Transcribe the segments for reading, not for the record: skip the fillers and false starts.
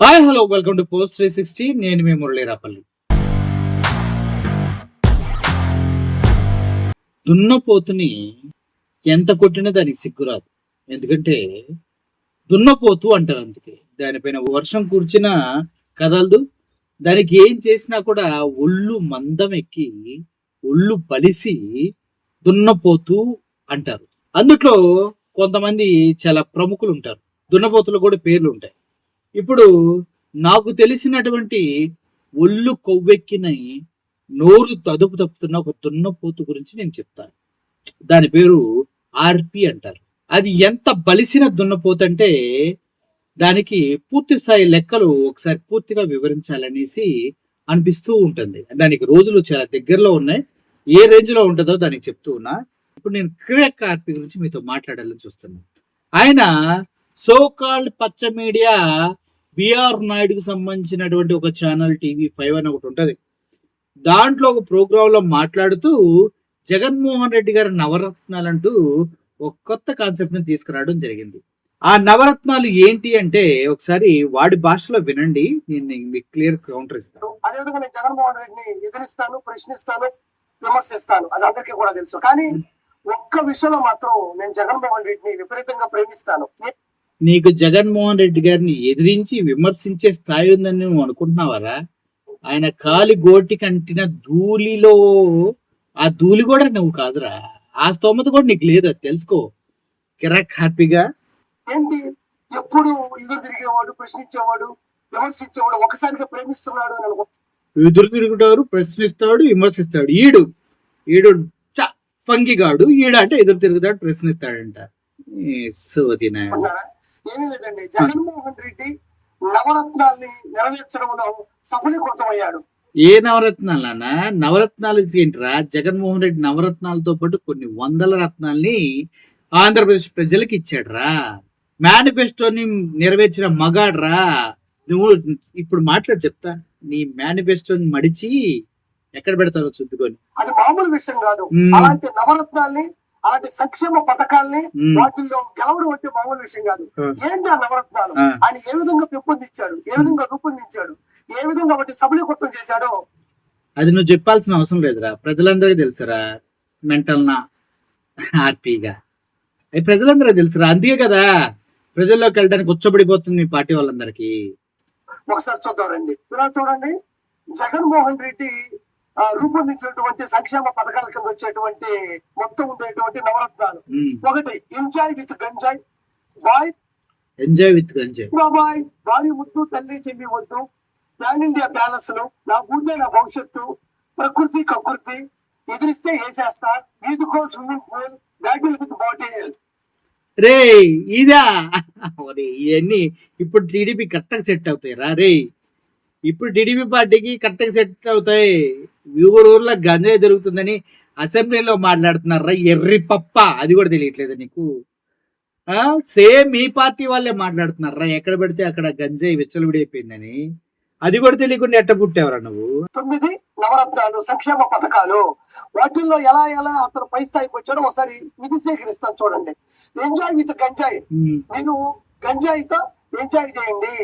Hi hello welcome to post 360. నేను మీ మురళీరాపల్లి. దున్నపోతుని ఎంత కొట్టినా దానికి సిగ్గురాదు. ఎందుకంటే దున్నపోతు అంటారు. అందుకే దానిపైన వర్షం కురిచినా కదలదు. దానికి ఏం చేసినా కూడా ఒళ్ళు మందం ఎక్కి ఒళ్ళు బలిసి దున్నపోతు అంటారు. అందుట్లో కొంతమంది చాలా ప్రముఖులు ఉంటారు. దున్నపోతులు కూడా పేర్లు ఉంటాయి. ఇప్పుడు నాకు తెలిసినటువంటి ఒళ్ళు కొవ్వెక్కిన నోరు తదుపు తప్పుతున్న ఒక దున్నపోతు గురించి నేను చెప్తాను. దాని పేరు ఆర్పి అంటారు. అది ఎంత బలిసిన దున్నపోతు అంటే దానికి పూర్తి స్థాయి లెక్కలు ఒకసారి పూర్తిగా వివరించాలనేసి అనిపిస్తూ ఉంటుంది. దానికి రోజులు చాలా దగ్గరలో ఉన్నాయి. ఏ రేంజ్ లో ఉంటుందో దానికి చెప్తూ ఉన్నా. ఇప్పుడు నేను క్రియాక్ ఆర్పి గురించి మీతో మాట్లాడాలని చూస్తున్నాను. ఆయన సోకాల్డ్ పచ్చ మీడియా బిఆర్ నాయుడుకి సంబంధించినటువంటి ఒక ఛానల్ టీవీ 5 అని ఒకటి ఉంటది. దాంట్లో ఒక ప్రోగ్రామ్ లో మాట్లాడుతూ జగన్మోహన్ రెడ్డి గారి నవరత్నాలు అంటూ ఒక కొత్త కాన్సెప్ట్ ని తీసుకురావడం జరిగింది. ఆ నవరత్నాలు ఏంటి అంటే ఒకసారి వాడి భాషలో వినండి. నేను మీకు క్లియర్ కౌంటర్ ఇస్తాను. అదేవిధంగా నేను జగన్మోహన్ రెడ్డిని ఎదిరిస్తాను, ప్రశ్నిస్తాను, విమర్శిస్తాను. అది అందరికీ కూడా తెలుసు. కానీ ఒక్క విషయంలో మాత్రం నేను జగన్మోహన్ రెడ్డిని విపరీతంగా ప్రేమిస్తాను. నీకు జగన్మోహన్ రెడ్డి గారిని ఎదిరించి విమర్శించే స్థాయి ఉందని నువ్వు అనుకుంటున్నావరా? ఆయన కాలి గోటి కంటిన ధూళిలో ఆ ధూళి కూడా నువ్వు కాదురా. ఆ స్తోమత కూడా నీకు లేదు, అది తెలుసుకో. కిరాక్ హ్యాపీగా ఏంటి ఎప్పుడు ఎదురు తిరిగేవాడు, ప్రశ్నించేవాడు, విమర్శించేవాడు, ఒకసారిగా ప్రేమిస్తున్నాడు అని ఎదురు తిరుగుతాడు, ప్రశ్నిస్తాడు, విమర్శిస్తాడు. ఈడు ఈడు ఫంగిగాడు. ఈడ అంటే ఎదురు తిరుగుతాడు, ప్రశ్నిస్తాడంట. ఏమీ లేదండి. జగన్మోహన్ రెడ్డి నవరత్నాల్ని నెరవేర్చడంలో సఫలీకృతమయ్యాడు. ఏ నవరత్నాలన్నా? నవరత్నాలు ఏంట్రా? జగన్మోహన్ రెడ్డి నవరత్నాలతో పాటు కొన్ని వందల రత్నాల్ని ఆంధ్రప్రదేశ్ ప్రజలకు ఇచ్చాడ్రా. మేనిఫెస్టోని నెరవేర్చిన మగాడ్రా నువ్వు. ఇప్పుడు మాట్లాడి చెప్తా. నీ మేనిఫెస్టోని మడిచి ఎక్కడ పెడతారో చుద్దుకొని. అది మామూలు విషయం కాదు. అలాంటి నవరత్నాల్ని, అలాంటి సంక్షేమ పథకాల్ని వాటిల్లో గెలవడం అంటే మామూలు విషయం కాదు. ఏంటి ఆ నవరత్నాలు? ఆయన ఏ విధంగా పెంపొందించాడు, ఏ విధంగా రూపొందించాడు, ఏ విధంగా వాటి సబలీకృతం చేశాడో అది నువ్వు చెప్పాల్సిన అవసరం లేదురా. ప్రజలందరికీ తెలుసురా. మెంటల్నా ఆర్పీగా అవి ప్రజలందరూ తెలుసురా. అందుకే కదా ప్రజల్లోకి వెళ్ళడానికి ఉచ్చబడిపోతుంది మీ పార్టీ వాళ్ళందరికీ. ఒకసారి చూద్దాం రండి. ఇలా చూడండి, జగన్మోహన్ రెడ్డి రూపొందించినటువంటి సంక్షేమ పథకాల కింద వచ్చేటువంటి మొత్తం ఉండేటువంటి నవరత్నాలు. ఒకటి ఎంజాయ్ విత్ గంజాయ్, బాయ్ ఎంజాయ్ విత్ గంజాయ్, బాబాయ్, భార్య ముద్దు, తల్లి చెల్లి వద్దు, ప్యాన్ ఇండియా ప్యాలెస్ లు, నా భూతే నా భవిష్యత్తు, ప్రకృతి కకృతి, ఎదిరిస్తే వేసేస్తా, ఈదుకో swimming pool, battle with bottle. రే ఇదా ఇవన్నీ ఇప్పుడు టీడీపీ కరెక్ట్గా సెట్ అవుతాయి రా. రే ఇప్పుడు టీడీపీ పార్టీకి కరెక్ట్గా సెట్ అవుతాయి. ఊర్లో గంజాయి దొరుకుతుందని అసెంబ్లీలో మాట్లాడుతున్నారా ఎర్రి పప్ప. అది కూడా తెలియట్లేదు నీకు. సేమ్ మీ పార్టీ వాళ్ళే మాట్లాడుతున్నారా ఎక్కడ పెడితే అక్కడ గంజాయి విచ్చలవిడైపోయిందని. అది కూడా తెలియకుండా ఎట్ట పుట్టావరా నువ్వు? 9 నవరత్నాలు సంక్షేమ పథకాలు. వాటిల్లో ఎలా ఎలా అతను పై స్థాయికి వచ్చాడో ఒకసారి విధి సేకరిస్తాను చూడండి. ఎంజాయ్ విత్ గంజాయి. మీరు గంజాయితో ఎంజాయ్ చేయండి.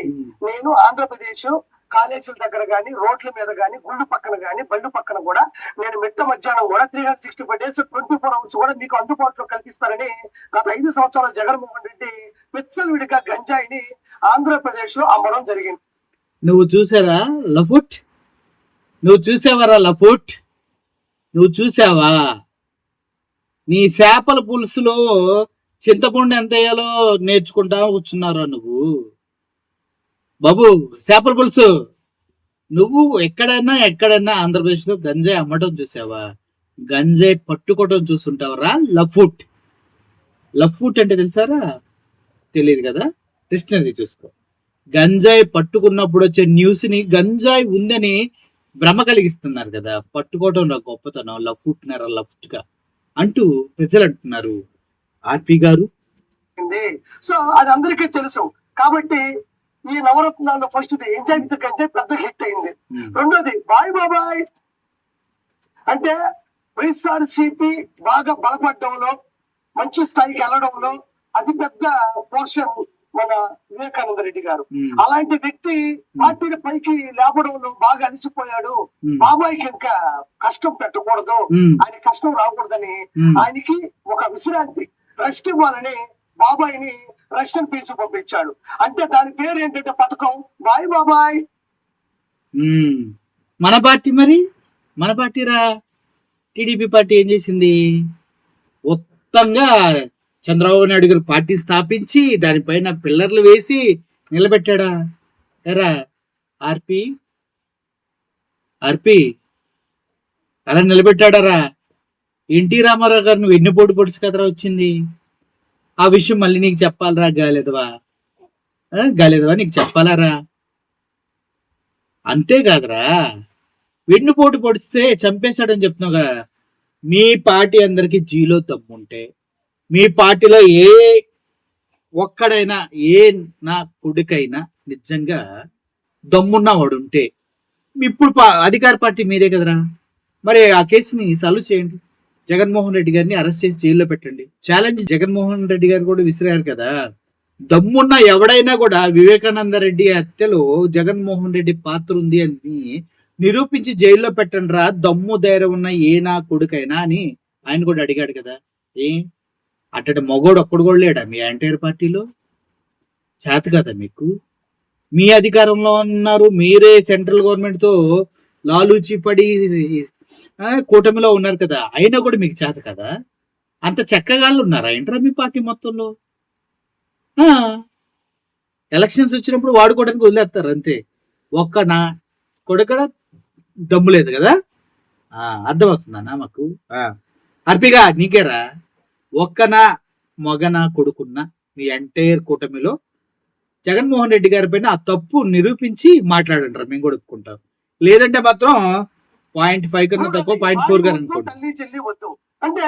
నేను ఆంధ్రప్రదేశ్ కాలేజీల దగ్గర గాని, రోడ్ల మీద గాని, గుళ్ళు పక్కన గాని, బళ్ళు పక్కన కూడా నేను మిట్ట మధ్యాహ్నం కూడా 365 days 24 hours కూడా మీకు అందుబాటులో కల్పిస్తారని గత 5 సంవత్సరాలు జగన్మోహన్ రెడ్డి విచ్చలవిడిగా గంజాయిని ఆంధ్రప్రదేశ్ లో అమ్మడం జరిగింది. నువ్వు చూసారా లఫుట్? నువ్వు చూసావరా లఫుట్? నువ్వు చూసావా? నీ చేపల పులుసులో చింతపండు ఎంత వేయాలో నేర్చుకుంటా కూర్చున్నారా నువ్వు? బాబు చేపల పులుసు నువ్వు ఎక్కడైనా ఆంధ్రప్రదేశ్లో గంజాయి అమ్మటం చూసావా? గంజాయి పట్టుకోవటం చూసుంటావరా లఫుట్? లఫుట్ అంటే తెలుసారా? తెలియదు కదా. డిక్షనరీ చూసుకో. గంజాయి పట్టుకున్నప్పుడు వచ్చే న్యూస్ ని గంజాయి ఉందని భ్రమ కలిగిస్తున్నారు కదా. పట్టుకోవటం నా గొప్పతనం. లఫుట్నారా లఫ్ట్ గా అంటూ ప్రజలు అంటున్నారు. ఆర్పి గారు సో అది అందరికీ తెలుసు. కాబట్టి ఈ నవరత్నాల్లో ఫస్ట్ ఎంజాయ్ విత్ గంజాయి పెద్ద హిట్ అయింది. రెండోది బాయ్ బాబాయ్ అంటే వైఎస్ఆర్సీపీ బాగా బలపడడంలో, మంచి స్థాయికి వెళ్ళడంలో అతి పెద్ద పోర్షన్ మన వివేకానంద రెడ్డి గారు. ఉమ్, అలాంటి వ్యక్తి పార్టీని పైకి లేపడంలో బాగా అలసిపోయాడు. ఉమ్, బాబాయికి ఇంకా కష్టం పెట్టకూడదు, ఉమ్, ఆయన కష్టం రాకూడదని ఉమ్. ఆయనకి ఒక విశ్రాంతి, రెస్ట్ ఇవ్వాలని బాబాయిని రెస్ట్ అండ్ పీస్ పంపించాడు. అంటే దాని పేరు ఏంటంటే పథకం బాయ్ బాబాయ్. ఉమ్. మన పార్టీ మరి మన పార్టీ రా టీడీపీ పార్టీ ఏం చేసింది? మొత్తంగా చంద్రబాబు నాయుడు గారు పార్టీ స్థాపించి దానిపైన పిల్లర్లు వేసి నిలబెట్టాడా? ఎరా ఆర్పి ఆర్పి అలా నిలబెట్టాడారా? ఎన్టీ రామారావు గారు నువ్వు ఎన్ని పోటు పొడుచు కదరా వచ్చింది? ఆ విషయం మళ్ళీ నీకు చెప్పాలరా గాలేదవా? గాలేదవా నీకు చెప్పాలరా? అంతేకాదురా, వెన్నుపోటు పొడిస్తే చంపేశాడని చెప్తున్నావు కదా. మీ పార్టీ అందరికి జీలో దమ్ముంటే, మీ పార్టీలో ఏ ఒక్కడైనా ఏ నా కొడుకైనా నిజంగా దమ్మున్న వాడు ఉంటే, ఇప్పుడు అధికార పార్టీ మీదే కదరా, మరి ఆ కేసుని సాల్వ్ చేయండి. జగన్మోహన్ రెడ్డి గారిని అరెస్ట్ చేసి జైల్లో పెట్టండి. ఛాలెంజ్ జగన్మోహన్ రెడ్డి గారు కూడా విసిరారు కదా. దమ్మున్న ఎవడైనా కూడా వివేకానంద రెడ్డి హత్యలో జగన్మోహన్ రెడ్డి పాత్ర ఉంది అని నిరూపించి జైల్లో పెట్టండి రా, దమ్ము ధైర్యం ఉన్న ఏ నా కొడుకైనా అని ఆయన కూడా అడిగాడు కదా. అట్టటి మగోడు ఒక్కడు కూడా లేడా మీ ఎంటైర్ పార్టీలో? చేత కదా మీకు? మీ అధికారంలో ఉన్నారు, మీరే సెంట్రల్ గవర్నమెంట్ తో లాలూచి పడి కూటమిలో ఉన్నారు కదా, అయినా కూడా మీకు చేత కదా? అంత చక్కగాళ్ళు ఉన్నారా ఏంట్రా మీ పార్టీ మొత్తంలో? ఎలక్షన్స్ వచ్చినప్పుడు వాడుకోవడానికి వదిలేస్తారు అంతే. ఒక్క నా కొడుకడ దమ్ము లేదు కదా. అర్థమవుతుందన్నా మాకు. అర్పిగా నీకేరా, ఒక్కనా మగనా కొడుకున్న మీ ఎంటైర్ కూటమిలో జగన్మోహన్ రెడ్డి గారి పైన ఆ తప్పు నిరూపించి మాట్లాడంటారు, మేము కూడా ఒప్పుకుంటాం. లేదంటే మాత్రం 0.5 కన్నా తక్కువ 0.4 గారు అనుకోండి. తల్లి చెల్లి వద్దు అంటే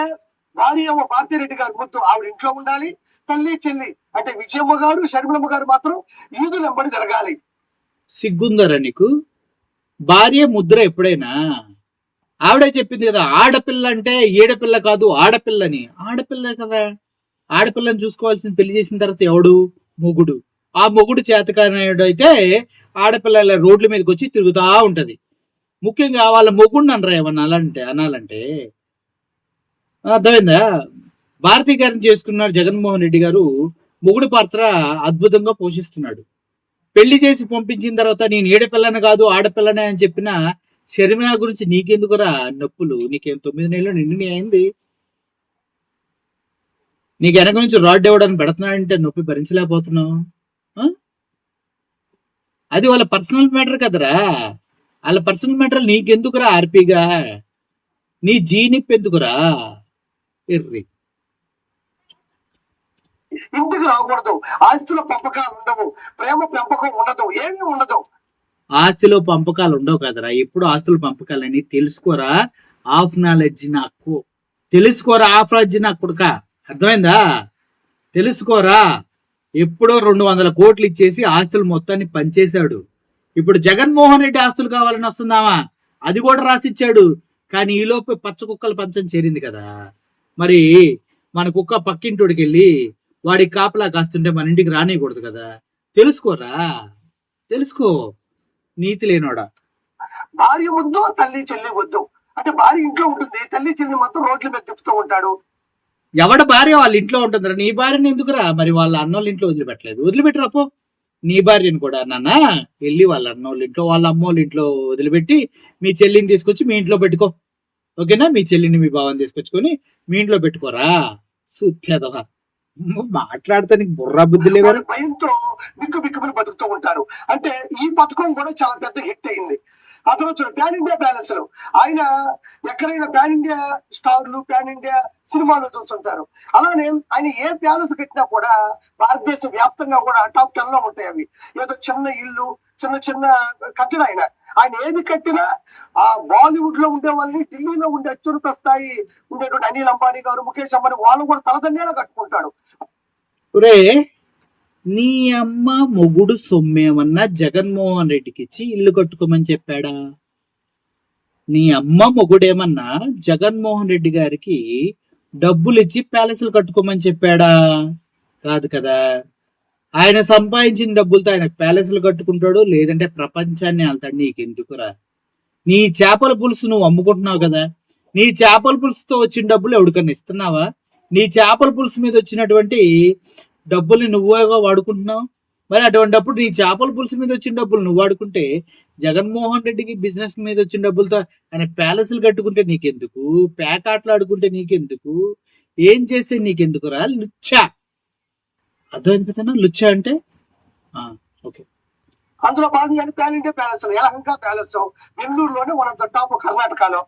భార్య భారతిరెడ్డి గారు వద్దు, ఆవిడ ఇంట్లో ఉండాలి. తల్లి చెల్లి అంటే విజయమ్మ గారు షర్మిలమ్మ గారు మాత్రం ఈదు వెంబడి జరగాలి. సిగ్గుందరా నీకు? భార్య ముద్ర ఎప్పుడైనా ఆవిడే చెప్పింది కదా, ఆడపిల్ల అంటే ఏడపిల్ల కాదు ఆడపిల్లని. ఆడపిల్ల కదా, ఆడపిల్లని చూసుకోవాల్సిన పెళ్లి చేసిన తర్వాత ఎవడు? మొగుడు. ఆ మొగుడు చేతకానాయుడు అయితే ఆడపిల్ల రోడ్ల మీదకి వచ్చి తిరుగుతా ఉంటది. ముఖ్యంగా వాళ్ళ మొగుడిని అనరా ఏమన్నా అనాలంటే అర్థమైందా? భారతి గారిని చేసుకున్నాడు జగన్మోహన్ రెడ్డి గారు. మొగుడు పాత్ర అద్భుతంగా పోషిస్తున్నాడు. పెళ్లి చేసి పంపించిన తర్వాత నేను ఏడపిల్లని కాదు ఆడపిల్లనే అని చెప్పిన షర్మిల గురించి నీకెందుకురా నొప్పులు? నీకేం 9 నెలలు నిండి అయింది? నీకు వెనక నుంచి రాడ్ ఇవ్వడానికి పెడుతున్నాడంటే నొప్పి భరించలేకపోతున్నావు. అది వాళ్ళ పర్సనల్ మ్యాటర్ కదరా. వాళ్ళ పర్సనల్ మ్యాటర్ నీకెందుకురా? ఆర్పీగా నీ జీనిప్ ఎందుకురా? ఎర్రి ఇంటికి రాకూడదు, ఆస్తుల పంపకాలు ఉండవు, ప్రేమ పెంపకం ఉండదు, ఏమీ ఉండదు. ఆస్తిలో పంపకాలు ఉండవు కదరా. ఎప్పుడు ఆస్తుల పంపకాలని తెలుసుకోరా. ఆఫ్ నాలెడ్జ్ నాకు తెలుసుకోరా. ఆఫ్ నాలెడ్జ్ నాకు కొడుక, అర్థమైందా? తెలుసుకోరా. ఎప్పుడో 200 కోట్లు ఇచ్చేసి ఆస్తులు మొత్తాన్ని పంచేశాడు. ఇప్పుడు జగన్మోహన్ రెడ్డి ఆస్తులు కావాలని వస్తుందామా? అది కూడా రాసిచ్చాడు. కానీ ఈలోపు పచ్చ కుక్కల పంచం చేరింది కదా. మరి మన కుక్క పక్కింటోడికి వెళ్ళి వాడికి కాపలా కాస్తుంటే మన ఇంటికి రానియకూడదు కదా. తెలుసుకోరా, తెలుసుకో. నీతి లేనోడా. భార్య వద్దు, తల్లి చెల్లి వద్దు అంటే భార్య ఇంట్లో ఉంటుంది, తల్లి చెల్లి మొత్తం రోడ్ల మీద తిప్పుతూ ఉంటాడు. ఎవడ భార్య వాళ్ళ ఇంట్లో ఉంటుందిరా. నీ భార్యని ఎందుకురా మరి వాళ్ళ అన్నోళ్ళ ఇంట్లో వదిలిపెట్టలేదు? వదిలిపెట్టరా పో. నీ భార్యను కూడా నాన్న వెళ్ళి వాళ్ళ అన్నోళ్ళ ఇంట్లో వాళ్ళ అమ్మోళ్ళ ఇంట్లో వదిలిపెట్టి మీ చెల్లిని తీసుకొచ్చి మీ ఇంట్లో పెట్టుకో. ఓకేనా? మీ చెల్లిని మీ భావాన్ని తీసుకొచ్చుకొని మీ ఇంట్లో పెట్టుకోరా. సుత్యదవా మాట్లాడతానికి బుర్రా బుద్ధి లేవారు. భయంతో బిక్కు బిక్కుమని బతుకుతూ ఉంటారు. అంటే ఈ పథకం కూడా చాలా పెద్ద హిట్ అయింది. అతను పాన్ ఇండియా ప్యాలెస్ లో ఆయన ఎక్కడైనా పాన్ ఇండియా స్టార్లు పాన్ ఇండియా సినిమాలు చూస్తుంటారు. అలానే ఆయన ఏ ప్యాలెస్ కట్టినా కూడా భారతదేశ వ్యాప్తంగా కూడా టాప్ 10 లో ఉంటాయి అవి. ఏదో చిన్న ఇల్లు చిన్న చిన్న కట్టిన ఆయన ఏది కట్టినా ఆ బాలీవుడ్ లో ఉండే వాళ్ళని ఢిల్లీలో ఉండే అత్యున్నత స్థాయి ఉండేటువంటి అనిల్ అంబానీ గారు, ముఖేష్ అంబానీ వాళ్ళు కూడా తలదండేలా కట్టుకుంటాడు. ఒరే నీ అమ్మ మొగుడు సొమ్మేమన్నా జగన్మోహన్ రెడ్డికి ఇచ్చి ఇల్లు కట్టుకోమని చెప్పాడా? నీ అమ్మ మొగుడేమన్నా జగన్మోహన్ రెడ్డి గారికి డబ్బులు ఇచ్చి ప్యాలెస్లు కట్టుకోమని చెప్పాడా? కాదు కదా. ఆయన సంపాదించిన డబ్బులతో ఆయన ప్యాలెస్లు కట్టుకుంటాడు, లేదంటే ప్రపంచాన్ని వెళ్తాడు. నీకెందుకురా? నీ చేపల పులుసు నువ్వు అమ్ముకుంటున్నావు కదా, నీ చేపల పులుసుతో వచ్చిన డబ్బులు ఎవరికన్నా ఇస్తున్నావా? నీ చేపల పులుసు మీద వచ్చినటువంటి డబ్బుల్ని నువ్వుగా వాడుకుంటున్నావు. మరి అటువంటిప్పుడు నీ చేపల పులుసు మీద వచ్చిన డబ్బులు నువ్వు వాడుకుంటే, జగన్మోహన్ రెడ్డికి బిజినెస్ మీద వచ్చిన డబ్బులతో ఆయన ప్యాలెస్లు కట్టుకుంటే నీకెందుకు? ప్యాకాట్లు ఆడుకుంటే నీకెందుకు? ఏం చేస్తే నీకెందుకురా? లుచ్చా. అర్థమైంది కదా లుచ్చా అంటే? ఓకే. అందులో భాగంగానే pan India palace, Yelahanka palace బెంగళూరులోనే వన్ ఆఫ్ ద టాప్ కర్ణాటకలో.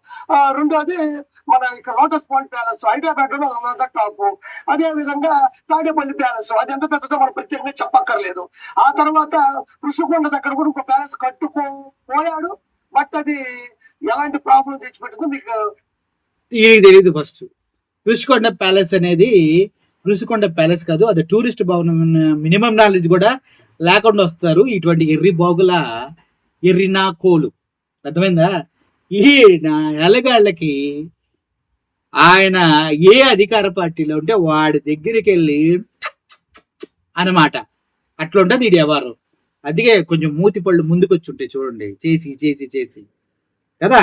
రెండోది మన ఇక్కడ లోటస్ పాయింట్ ప్యాలెస్ హైదరాబాద్ లో వన్ ఆఫ్ ద టాప్. అదే విధంగా తాడేపల్లి ప్యాలెస్, అది ఎంత పెద్దదో మనం ప్రత్యేకంగా చెప్పక్కర్లేదు. ఆ తర్వాత ఋషికొండ దగ్గర కూడా ఇంకో ప్యాలెస్ కట్టుకోపోయాడు. బట్ అది ఎలాంటి ప్రాబ్లం తెచ్చిపెట్టిందో మీకు తెలియదు. ఫస్ట్ ఋషికొండ ప్యాలెస్ అనేది ఋషికొండ ప్యాలెస్ కాదు, అది టూరిస్ట్ భవనం. మినిమం నాలెడ్జ్ కూడా లేకుండా వస్తారు ఇటువంటి ఎర్రి బాగుల ఎర్రినా కోలు. అర్థమైందా? ఈ నా ఎలగాళ్ళకి ఆయన ఏ అధికార పార్టీలో ఉంటే వాడి దగ్గరికి వెళ్ళి అన్నమాట. అట్లా ఉంటుంది ఇది ఎవరు. అందుకే కొంచెం మూతి పళ్ళు ముందుకు వచ్చి ఉంటాయి చూడండి, చేసి చేసి చేసి కదా.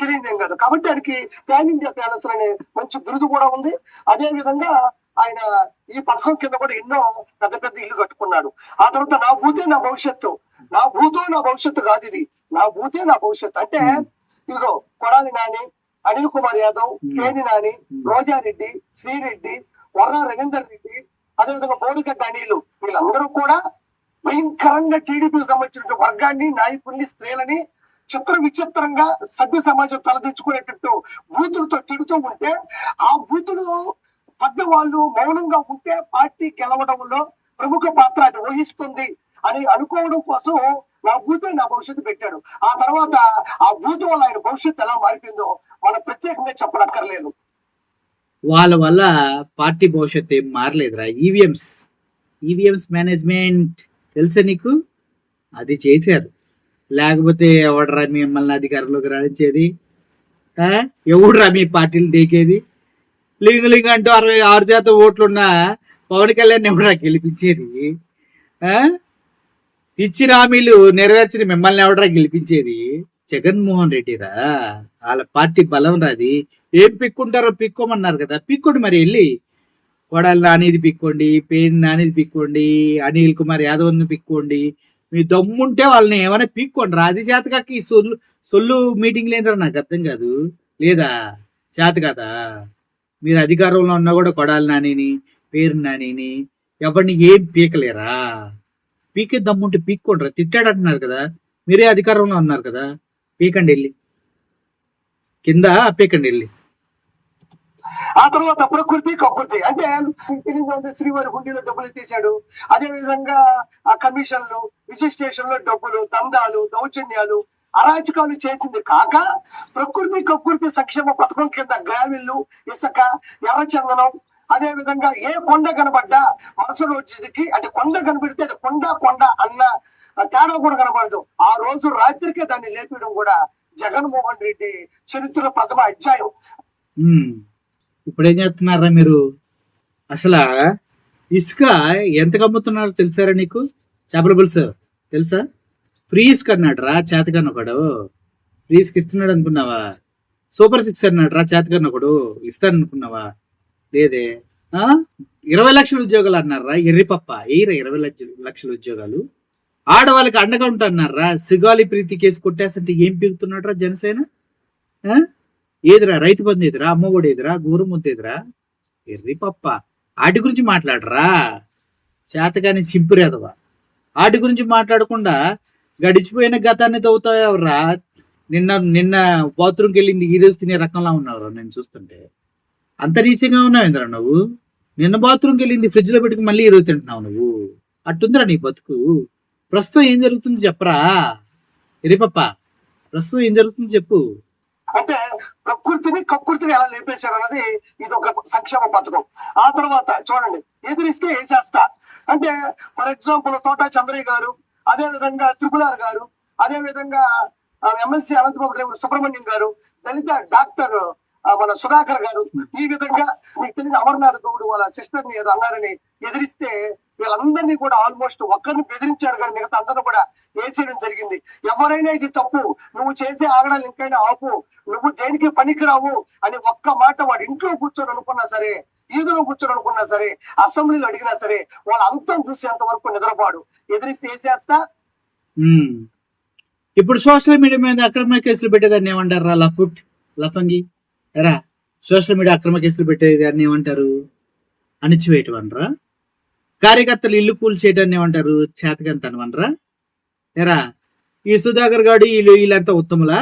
తెలియదేం కాదు. కాబట్టి ఆయనకి ప్యాన్ ఇండియా ప్యాలెస్ అనే మంచి బిరుదు కూడా ఉంది. అదే విధంగా ఆయన ఈ పథకం కింద కూడా ఎన్నో పెద్ద పెద్ద ఇల్లు కట్టుకున్నాడు. ఆ తర్వాత నా భూతే నా భవిష్యత్తు, నా భూతో నా భవిష్యత్తు కాదు ఇది, నా భూతే నా భవిష్యత్తు అంటే ఇదిగో కొడాలి నాని, అనిల్ కుమార్ యాదవ్, కేని నాని, రోజారెడ్డి, శ్రీరెడ్డి, వర్ర రవీందర్ రెడ్డి, అదేవిధంగా బోడిగడ్డ అనిలు, వీళ్ళందరూ కూడా భయంకరంగా టీడీపీకి సంబంధించిన వర్గాన్ని, నాయకుల్ని, స్త్రీలని చిత్ర విచిత్రంగా సభ్య సమాజం తలదించుకునేటట్టు బూతులతో తిడుతూ ఉంటే, ఆ బూతులు పడ్డ వాళ్ళు మౌనంగా ఉంటే పార్టీ గెలవడంలో ప్రముఖ పాత్ర అది వహిస్తుంది అని అనుకోవడం కోసం నా బూతే నా భవిష్యత్తు పెట్టాడు. ఆ తర్వాత ఆ బూత్ వల్ల ఆయన భవిష్యత్తు ఎలా మారిపోయిందో మనం ప్రత్యేకంగా చెప్పనక్కర్లేదు. వాళ్ళ వల్ల పార్టీ భవిష్యత్తు ఏం మారలేదురా. ఈవీఎంస్ మేనేజ్మెంట్ తెలుసా నీకు? అది చేశారు. లేకపోతే ఎవడరా మిమ్మల్ని అధికారంలోకి రాణించేది? ఎవడురా మీ పార్టీలు దేకేది? లింగ అంటూ 66% ఓట్లున్న పవన్ కళ్యాణ్ ఎవడరా గెలిపించేది? ఇచ్చిన హామీలు నెరవేర్చిన మిమ్మల్ని ఎవడరా గెలిపించేది? జగన్మోహన్ రెడ్డిరా. వాళ్ళ పార్టీ బలం రాది. ఏం పిక్కుంటారో పిక్కోమన్నారు కదా, పిక్కోండి. మరి వెళ్ళి కొడాలి నానిది పిక్కోండి, పేరు నానిది పిక్కోండి, అనిల్ కుమార్ యాదవ్ని పిక్కోండి. మీ దమ్ముంటే వాళ్ళని ఏమైనా పీక్కోండి రా. అది చేతకాక ఈ సొల్లు మీటింగ్ లేదరా. నాకు అర్థం కాదు. లేదా చేత కదా? మీరు అధికారంలో ఉన్నా కూడా కొడాలి నానిని, పేరు నానిని, ఎవరిని ఏం పీకలేరా? పీకే దమ్ముంటే పీక్కోండి రా. తిట్టాడు అంటున్నారు కదా, మీరే అధికారంలో ఉన్నారు కదా, పీకండి వెళ్ళి కింద, పీకండి వెళ్ళి. ఆ తర్వాత ప్రకృతి కకృతి అంటే శ్రీవారి హుండీలో డబ్బులు తీశాడు. అదే విధంగా ఆ కమిషన్లు, రిజిస్ట్రేషన్ లో డబ్బులు, దందాలు, దౌర్జన్యాలు, అరాచకాలు చేసింది కాక ప్రకృతి కకృతి సంక్షేమ పథకం కింద గ్రావిల్లు, ఇసుక, ఎర్రచందనం, అదే విధంగా ఏ కొండ కనబడ్డా మరుసటి రోజుకి అంటే కొండ కనబడితే అది కొండ అన్న తేడా కూడా కనబడదు. ఆ రోజు రాత్రికే దాన్ని లేపేయడం కూడా జగన్మోహన్ రెడ్డి చరిత్ర ప్రథమ అధ్యాయం. ఇప్పుడేం చేస్తున్నారా మీరు? అసలు ఇసుక ఎంతకు అమ్ముతున్నారో తెలుసారా నీకు? చేపల పులుసు తెలుసా? ఫ్రీ ఇసుక అన్నాడు రా చేతకన్న ఒకడు. ఫ్రీ ఇసుక ఇస్తున్నాడు అనుకున్నావా? సూపర్ 6 అన్నాడు రా చేతకన్న ఒకడు. ఇస్తాను అనుకున్నావా? లేదే. 20 లక్షల ఉద్యోగాలు అన్నారా ఎర్రిపప్ప. ఎయిరా 20 లక్షల ఉద్యోగాలు. ఆడవాళ్ళకి అండగా ఉంటున్నారా. సిగాలి ప్రీతి కేసు కొట్టేస్తుంటే ఏం పీకుతున్నాడు రా జనసేన? ఏదిరా రైతు బంధు ఎదురా, అమ్మఒడి ఎదురా, గోరుముద్ద ఎదురా, ఎర్రి పప్ప. వాటి గురించి మాట్లాడరా. చేతగాని సింపురేదవా. వాటి గురించి మాట్లాడకుండా గడిచిపోయిన గతాన్ని తవ్వుతావరా. నిన్న బాత్రూమ్కి వెళ్ళింది ఈ రోజు తినే రకంలా ఉన్నావు నేను చూస్తుంటే. అంత నీచంగా ఉన్నావు ఇంద్రా నువ్వు. నిన్న బాత్రూమ్కి వెళ్ళింది ఫ్రిడ్జ్ లో పెట్టుకుని మళ్ళీ ఈ రోజు తింటున్నావు నువ్వు. అట్టుందిరా నీ బతుకు. ప్రస్తుతం ఏం జరుగుతుంది చెప్పరా ఎర్రిపప్ప? ప్రస్తుతం ఏం జరుగుతుంది చెప్పు. అంటే ప్రకృతిని కకృతిని ఎలా లేపేశారు అన్నది ఇది ఒక సంక్షేమ పథకం. ఆ తర్వాత చూడండి, ఎదురిస్తే వేసేస్తా అంటే ఫర్ ఎగ్జాంపుల్ తోటా చంద్రయ్య గారు, అదే విధంగా త్రిపులార్ గారు, అదే విధంగా ఎమ్మెల్సీ అనంతబాబు సుబ్రహ్మణ్యం గారు, దళిత డాక్టర్ మన సుధాకర్ గారు ఈ విధంగా మీకు తెలియదు అమర్నాథ్ గౌడ్ వాళ్ళ సిస్టర్ ని ఏదో అన్నారని ఎదిరిస్తే వీళ్ళందరినీ కూడా ఆల్మోస్ట్ ఒక్కరిని బెదిరించారు కానీ మిగతా అందరూ కూడా వేసేయడం జరిగింది. ఎవరైనా ఇది తప్పు, నువ్వు చేసే ఆగడాలు ఇంకైనా ఆపు, నువ్వు దేనికి పనికిరావు అని ఒక్క మాట వాడు ఇంట్లో కూర్చొని అనుకున్నా సరే, ఈదులో కూర్చొని అనుకున్నా సరే, అసెంబ్లీలో అడిగినా సరే వాళ్ళ అంతం చూసేంత వరకు నిద్రపాడు. ఎదిరిస్తే వేసేస్తా. ఇప్పుడు సోషల్ మీడియా మీద అక్రమ కేసులు పెట్టేదాన్ని ఏమంటారా? లఫంగి ఎరా సోషల్ మీడియా అక్రమ కేసులు పెట్టేదాన్ని ఏమంటారు? అణిచివేయటం అనరా? కార్యకర్తలు ఇల్లు కూల్చేయటాన్ని ఏమంటారు? చేతకంతనం అనరా? ఎరా ఈ సుధాకర్ గాడు వీళ్ళంతా ఉత్తములా?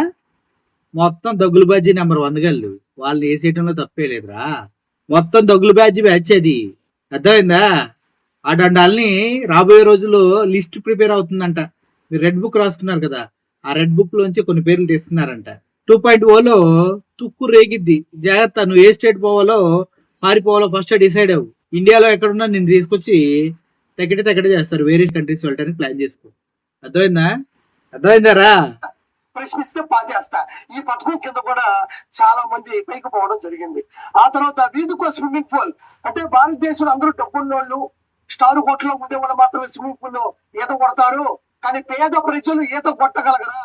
మొత్తం దగ్గులు బాజీ నెంబర్ 1 గళ్ళు, వాళ్ళని వేసేయటంలో తప్పే లేదురా. మొత్తం దగ్గులు బ్యాచ్ అది, అర్థమైందా? ఆడండాల్ని రాబోయే రోజుల్లో లిస్ట్ ప్రిపేర్ అవుతుందంట. మీరు రెడ్ బుక్ రాసుకున్నారు కదా, ఆ రెడ్ బుక్ లోంచి కొన్ని పేర్లు తీస్తున్నారంట. 2.0లో తుక్కు రేగిద్ది, జాగ్రత్త. నువ్వు ఏ స్టేట్ పోవాలో పారిపోవాలో ఫస్ట్ డిసైడ్ అవ్వు. ఇండియాలో ఎక్కడున్నా నేను తీసుకొచ్చి తెగట చేస్తారు. వేరే కంట్రీస్ వెళ్ళడానికి ప్లాన్ చేసుకో. అర్థమైందారా? ప్రశ్నిస్తే పాచేస్తా. ఈ పథకం కింద కూడా చాలా మంది పైకి పోవడం జరిగింది. ఆ తర్వాత వీధికో స్విమ్మింగ్ పూల్, అంటే భారతదేశంలో అందరూ డబ్బున్నోళ్ళు స్టార్ హోటల్లో ఉండే వాళ్ళు మాత్రమే స్విమ్మింగ్ పూల్ లో ఈత కొడతారు, కానీ పేద ప్రజలు ఈత కొట్టగలగరా?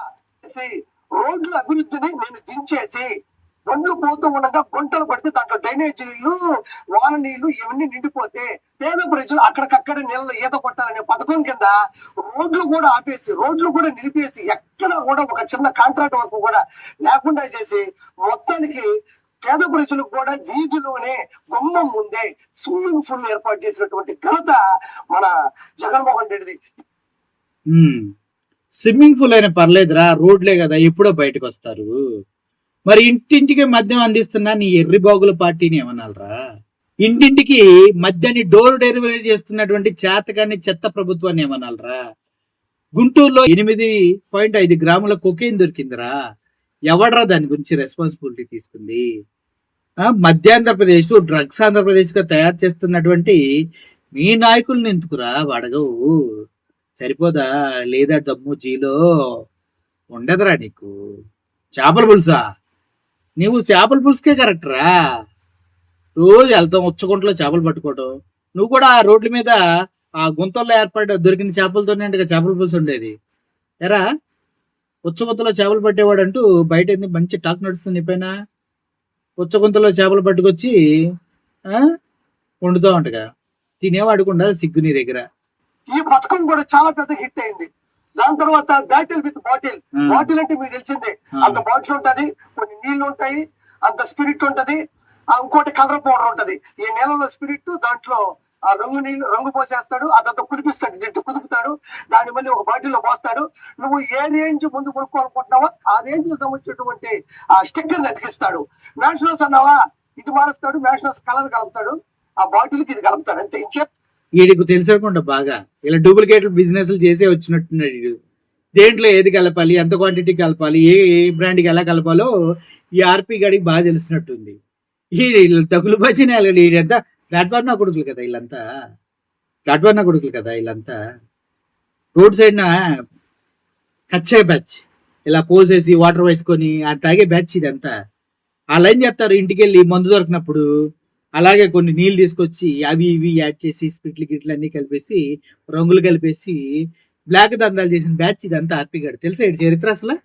రోడ్ల అభివృద్ధిని నేను దించేసి బండ్లు పోతూ ఉండగా గుంటలు పడితే దాంట్లో డ్రైనేజ్ నీళ్లు, వాన నీళ్లు ఇవన్నీ నిండిపోతే పేద ప్రజలు అక్కడికక్కడ నీళ్ళలో ఈత కొట్టాలనే పథకం కింద రోడ్లు కూడా ఆపేసి, రోడ్లు కూడా నిలిపేసి, ఎక్కడ కూడా ఒక చిన్న కాంట్రాక్ట్ వరకు కూడా లేకుండా చేసి మొత్తానికి పేద ప్రజలకు కూడా వీధిలోనే గుమ్మం ముందే స్విమ్మింగ్ పూల్ ఏర్పాటు చేసినటువంటి ఘనత మన జగన్మోహన్ రెడ్డిది. స్విమ్మింగ్ పూల్ అయినా పర్లేదురా, రోడ్లే కదా, ఎప్పుడో బయటకు వస్తారు. మరి ఇంటింటికి మద్యం అందిస్తున్నా నీ ఎర్రి బాగుల పార్టీని ఏమనాలరా? ఇంటింటికి మద్యాన్ని డోర్ డెలివరీ చేస్తున్నటువంటి చేతకాన్ని చెత్త ప్రభుత్వాన్ని ఏమనాలరా? గుంటూరులో 8.5 గ్రాముల కొకేన్ దొరికిందిరా. ఎవడరా దాని గురించి రెస్పాన్సిబిలిటీ తీసుకుంది? మధ్యాంధ్రప్రదేశ్ డ్రగ్స్ ఆంధ్రప్రదేశ్ గా తయారు చేస్తున్నటువంటి మీ నాయకుల్ని ఎందుకురా అడగవు? సరిపోదా? లేదా దమ్ము జీలో ఉండదురా నీకు? చేపల పులుసా? నీవు చేపల పులుసుకే కరెక్ట్ రా. రోజు వెళ్తాం ఉచ్చగుంటలో చేపలు పట్టుకోవటం. నువ్వు కూడా ఆ రోడ్ల మీద ఆ గుంతల్లో దొరికిన చేపలతోనే చేపల పులుసు ఉండేది. ఎరా ఉచ్చగుంతలో చేపలు పట్టేవాడు అంటూ బయట మంచి టాక్ నడుస్తుంది. పైన ఉచ్చగుంతలో చేపలు పట్టుకొచ్చి వండుతా ఉంటగా తినేవాడుకుండా సిగ్గు నీ దగ్గర. ఈ పథకం కూడా చాలా పెద్ద హిట్ అయింది. దాని తర్వాత బ్యాటిల్ విత్ బాటిల్. బాటిల్ అంటే మీకు తెలిసిందే, అంత బాటిల్ ఉంటది, కొన్ని నీళ్లు ఉంటాయి, అంత స్పిరిట్ ఉంటది, ఇంకోటి కలర్ పౌడర్ ఉంటది. ఈ నీళ్ళలో స్పిరిట్, దాంట్లో ఆ రంగు పోసేస్తాడు, అదంతా కుదిపిస్తాడు, జట్టు కుదుపుతాడు, దాని మళ్ళీ ఒక బాటిల్లో పోస్తాడు. నువ్వు ఏ రేంజ్ ముందు కొనుక్కోవాలనుకుంటున్నావో ఆ రేంజ్ కి సంబంధించినటువంటి ఆ స్టిక్కర్ అతికిస్తాడు. మ్యాషనోస్ అన్నావా, ఇది మారుస్తాడు, మ్యాషనోస్ కలర్ కలుపుతాడు, ఆ బాటిల్ కి ఇది కలుపుతాడు, అంతే. ఇంకే వీడికి తెలిసకుండా బాగా ఇలా డూప్లికేట్ బిజినెస్లు చేసే వచ్చినట్టున్నాడు వీడు. దేంట్లో ఏది కలపాలి, ఎంత క్వాంటిటీ కలపాలి, ఏ బ్రాండ్కి ఎలా కలపాలో ఈ ఆర్పి గాడికి బాగా తెలిసినట్టుంది. ఈ తగులు బచ్చినా వీడంతా ప్లాట్ఫామ్ నా కొడుకులు కదా వీళ్ళంతా, ప్లాట్ఫామ్ నా కొడుకులు కదా వీళ్ళంతా. రోడ్ సైడ్ నా కచ్చే బ్యాచ్ ఇలా పోసేసి వాటర్ వేసుకొని తాగే బ్యాచ్ ఇదంతా. వాళ్ళు ఏం చేస్తారు, ఇంటికి వెళ్ళి మందు దొరికినప్పుడు అలాగే కొన్ని నీళ్ళు తీసుకొచ్చి అవి ఇవి యాడ్ చేసి స్పిట్లు గిట్లు అన్ని కలిపేసి రంగులు కలిపేసి బ్లాక్ దందాలు చేసిన బ్యాచ్ ఇదంతా ఆర్పి గాడు. తెలుసా ఈ చరిత్ర అసలు?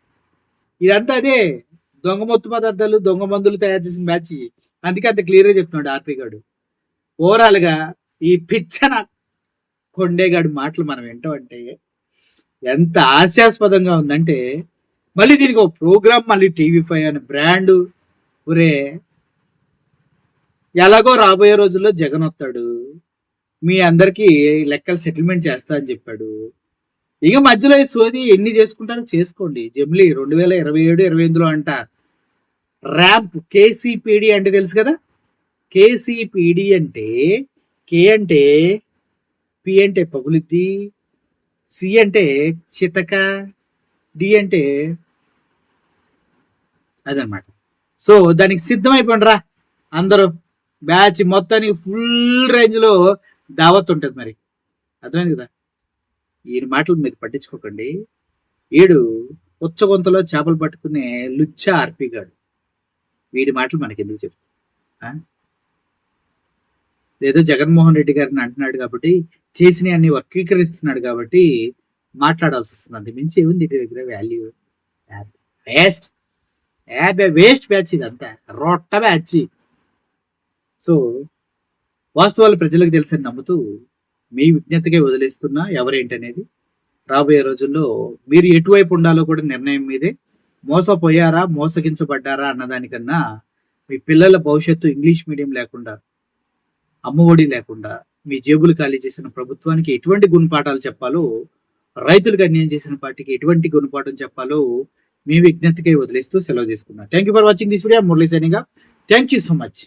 ఇదంతా అదే దొంగ మొత్తు పదార్థాలు, దొంగ మందులు తయారు చేసిన బ్యాచ్. అందుకే అంత క్లియర్ గా చెప్తున్నాడు ఆర్పి గాడు. ఓవరాల్ గా ఈ పిచ్చన కొండేగాడు మాటలు మనం వింటామంటే ఎంత హాస్యాస్పదంగా ఉందంటే, మళ్ళీ దీనికి ఒక ప్రోగ్రామ్, మళ్ళీ TV5 అనే బ్రాండ్. ఒరే ఎలాగో రాబోయే రోజుల్లో జగన్ వస్తాడు, మీ అందరికి లెక్కలు సెటిల్మెంట్ చేస్తా అని చెప్పాడు. ఇక మధ్యలో ఈ సోది ఎన్ని చేసుకుంటారో చేసుకోండి. జమిలీ 2027-28లో అంట ర్యాంప్ KCPD అంటే తెలుసు కదా. KCPD అంటే కే అంటే పి అంటే పగులుద్ది, సి అంటే చితక, డి అంటే అదనమాట. సో దానికి సిద్ధమైపోండి రా అందరూ. బ్యాచ్ మొత్తానికి ఫుల్ రేంజ్ లో దావత్ ఉంటుంది. మరి అర్థమైంది కదా. ఈయన మాటలు మీరు పట్టించుకోకండి. ఈడు ఉచ్చగొంతలో చేపలు పట్టుకునే లుచ్చ ఆర్పి గాడు. వీడి మాటలు మనకెందుకు చెప్పు. ఏదో జగన్మోహన్ రెడ్డి గారిని అంటున్నాడు కాబట్టి, చేసిన అన్ని వర్గీకరిస్తున్నాడు కాబట్టి మాట్లాడాల్సి వస్తుంది. అంత మించి ఏముంది ఇంటి దగ్గర వాల్యూ? వేస్ట్ వేస్ట్ బ్యాచ్ ఇదంతా, రొట్ట బ్యాచ్. సో వాస్తవాలు ప్రజలకు తెలుసని నమ్ముతూ మీ విజ్ఞతగా వదిలేస్తున్నా ఎవరేంటనేది. రాబోయే రోజుల్లో మీరు ఎటువైపు ఉండాలో కూడా నిర్ణయం మీదే. మోసపోయారా, మోసగించబడ్డారా అన్నదానికన్నా మీ పిల్లల భవిష్యత్తు ఇంగ్లీష్ మీడియం లేకుండా, అమ్మఒడి లేకుండా, మీ జేబులు ఖాళీ చేసిన ప్రభుత్వానికి ఎటువంటి గుణపాఠాలు చెప్పాలో, రైతులకు అన్యాయం చేసిన పార్టీకి ఎటువంటి గుణపాఠం చెప్పాలో మీ విజ్ఞతకై వదిలేస్తూ సెలవు తీసుకున్నా. Thank you for watching this video. Murali signing off. Thank you so much.